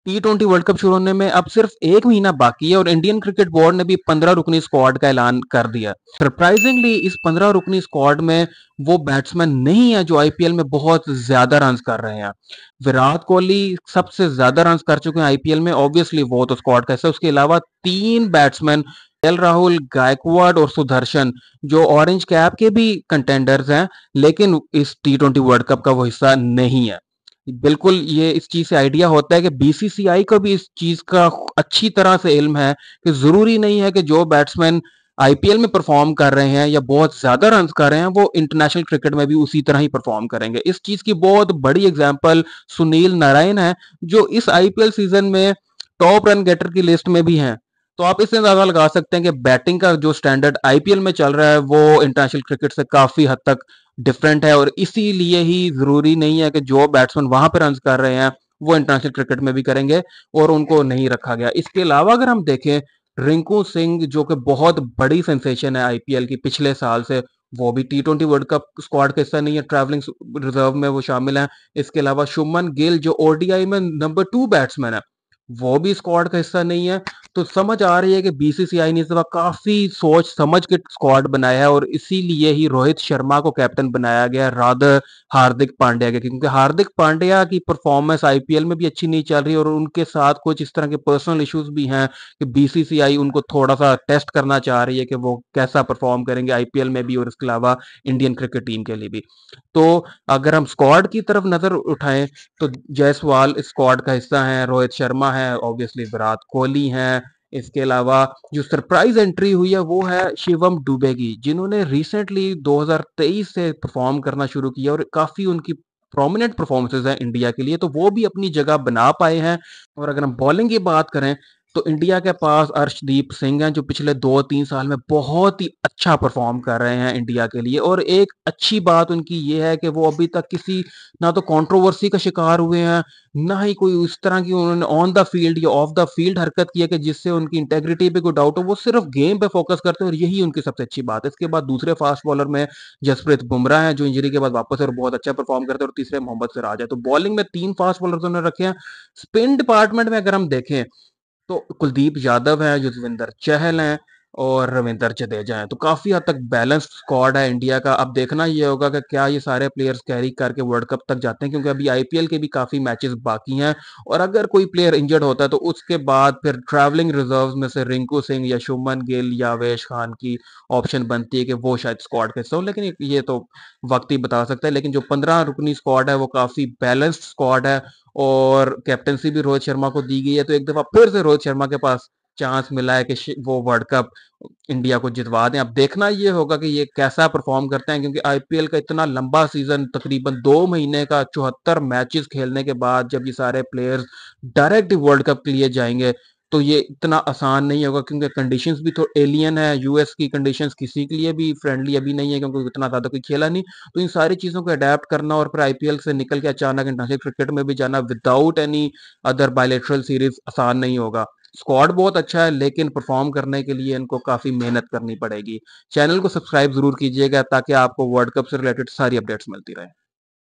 T20 world cup शुरू होने में अब सिर्फ 1 महीना बाकी है और इंडियन क्रिकेट बोर्ड ने भी 15 रुकनी स्क्वाड का ऐलान कर दिया। सरप्राइजिंगली इस 15 रुकनी स्क्वाड में वो बैट्समैन नहीं है जो आईपीएल में बहुत ज्यादा रन कर रहे हैं। विराट कोहली सबसे ज्यादा रन कर चुके हैं आईपीएल में, ऑब्वियसली वो तो स्क्वाड का हिस्सा है। उसके अलावा 3 बैट्समैन एल राहुल, गायकवाड और सुदर्शन जो ऑरेंज कैप के भी कंटेंडर्स हैं, लेकिन इस T20 वर्ल्ड कप का वो हिस्सा नहीं है। बिल्कुल, ये इस चीज से आइडिया होता है कि बीसीसीआई को भी इस चीज का अच्छी तरह से इल्म है कि जरूरी नहीं है कि जो बैट्समैन आईपीएल में परफॉर्म कर रहे हैं या बहुत ज्यादा रन कर रहे हैं वो इंटरनेशनल क्रिकेट में भी उसी तरह ही परफॉर्म करेंगे। इस चीज की बहुत बड़ी एग्जांपल सुनील नारायण है, जो इस आईपीएल सीजन में टॉप रन गेटर की लिस्ट में भी हैं। तो आप इससे अंदाजा लगा सकते हैं कि बैटिंग का जो स्टैंडर्ड आईपीएल में चल रहा है वो इंटरनेशनल क्रिकेट से काफी हद तक डिफरेंट है, और इसीलिए ही जरूरी नहीं है कि जो बैट्समैन वहां पे रन कर रहे हैं वो इंटरनेशनल क्रिकेट में भी करेंगे, और उनको नहीं रखा गया। इसके अलावा अगर हम देखें, रिंकू सिंह जो कि बहुत बड़ी सेंसेशन है आईपीएल की पिछले साल से, वो भी T20 वर्ल्ड कप स्क्वाड का हिस्सा नहीं है, ट्रैवलिंग रिजर्व में वो शामिल है। इसके अलावा शुभमन गिल जो ओडीआई में नंबर 2 बैट्समैन है, वो भी स्क्वाड का हिस्सा नहीं है। तो समझ आ रही है कि बीसीसीआई ने इस दफा काफी सोच समझ के स्क्वाड बनाया है, और इसीलिए ही रोहित शर्मा को कैप्टन बनाया गया रादर हार्दिक पांड्या के, क्योंकि हार्दिक पांड्या की परफॉर्मेंस आईपीएल में भी अच्छी नहीं चल रही, और उनके साथ कुछ इस तरह के पर्सनल इश्यूज भी हैं कि बीसीसीआई उनको थोड़ा सा टेस्ट करना चाह रही है कि वो कैसा परफॉर्म करेंगे आईपीएल में भी और इसके अलावा इंडियन क्रिकेट टीम के लिए भी। तो अगर हम स्क्वाड की तरफ नजर उठाएं तो जायसवाल स्क्वाड का हिस्सा है, रोहित शर्मा है, ऑब्वियसली विराट कोहली है। इसके अलावा जो सरप्राइज एंट्री हुई है वो है शिवम दुबे की, जिन्होंने रिसेंटली 2023 से परफॉर्म करना शुरू किया और काफी उनकी प्रोमिनेंट परफॉर्मेंसेज हैं इंडिया के लिए, तो वो भी अपनी जगह बना पाए हैं। और अगर हम बॉलिंग की बात करें तो इंडिया के पास अर्शदीप सिंह हैं जो पिछले 2-3 साल में बहुत ही अच्छा परफॉर्म कर रहे हैं इंडिया के लिए, और एक अच्छी बात उनकी ये है कि वो अभी तक किसी ना तो कंट्रोवर्सी का शिकार हुए हैं, ना ही कोई उस तरह की उन्होंने ऑन द फील्ड या ऑफ द फील्ड हरकत की है कि जिससे उनकी इंटेग्रिटी पे कोई डाउट हो। वो सिर्फ गेम पे फोकस करते हैं और यही उनकी सबसे अच्छी बात है। इसके बाद दूसरे फास्ट बॉलर में जसप्रीत बुमराह है जो इंजरी के बाद वापस है और बहुत अच्छा परफॉर्म करते हैं, और तीसरे मोहम्मद सिराज है। तो बॉलिंग में 3 फास्ट बॉलर उन्होंने रखे हैं। स्पिन डिपार्टमेंट में अगर हम देखें तो कुलदीप यादव हैं, युजवेंद्र चहल हैं और रविंद्र जडेजा हैं। तो काफी हद तक बैलेंस्ड स्क्वाड है इंडिया का। अब देखना ये होगा कि क्या ये सारे प्लेयर्स कैरी करके वर्ल्ड कप तक जाते हैं, क्योंकि अभी आईपीएल के भी काफी मैचेस बाकी हैं, और अगर कोई प्लेयर इंजर्ड होता है तो उसके बाद फिर ट्रैवलिंग रिजर्व में से रिंकू सिंह या शुभमन गिल या अवेश खान की ऑप्शन बनती है कि वो शायद स्क्वाड का हिस्सा हो, लेकिन ये तो वक्त ही बता सकता है। लेकिन जो 15 रुकनी स्क्वाड है वो काफी बैलेंस्ड स्क्वाड है, और कैप्टनसी भी रोहित शर्मा को दी गई है। तो एक दफा फिर से रोहित शर्मा के पास चांस मिला है कि वो वर्ल्ड कप इंडिया को जितवा दें। अब देखना ये होगा कि ये कैसा परफॉर्म करते हैं, क्योंकि आईपीएल का इतना लंबा सीजन, तकरीबन 2 महीने का 74 मैचेस खेलने के बाद जब ये सारे प्लेयर्स डायरेक्ट वर्ल्ड कप के लिए जाएंगे तो ये इतना आसान नहीं होगा, क्योंकि कंडीशंस भी थोड़ी एलियन है। यूएस की कंडीशंस किसी के लिए भी फ्रेंडली अभी नहीं है, क्योंकि इतना ज्यादा कोई खेला नहीं। तो इन सारी चीजों को अडेप्ट करना और फिर आईपीएल से निकल के अचानक इंटरनेशनल क्रिकेट में भी जाना without any other bilateral series आसान नहीं होगा। स्क्वाड बहुत अच्छा है, लेकिन परफॉर्म करने के लिए इनको काफी मेहनत करनी पड़ेगी। चैनल को सब्सक्राइब जरूर कीजिएगा ताकि आपको वर्ल्ड कप से रिलेटेड सारी अपडेट्स मिलती रहे।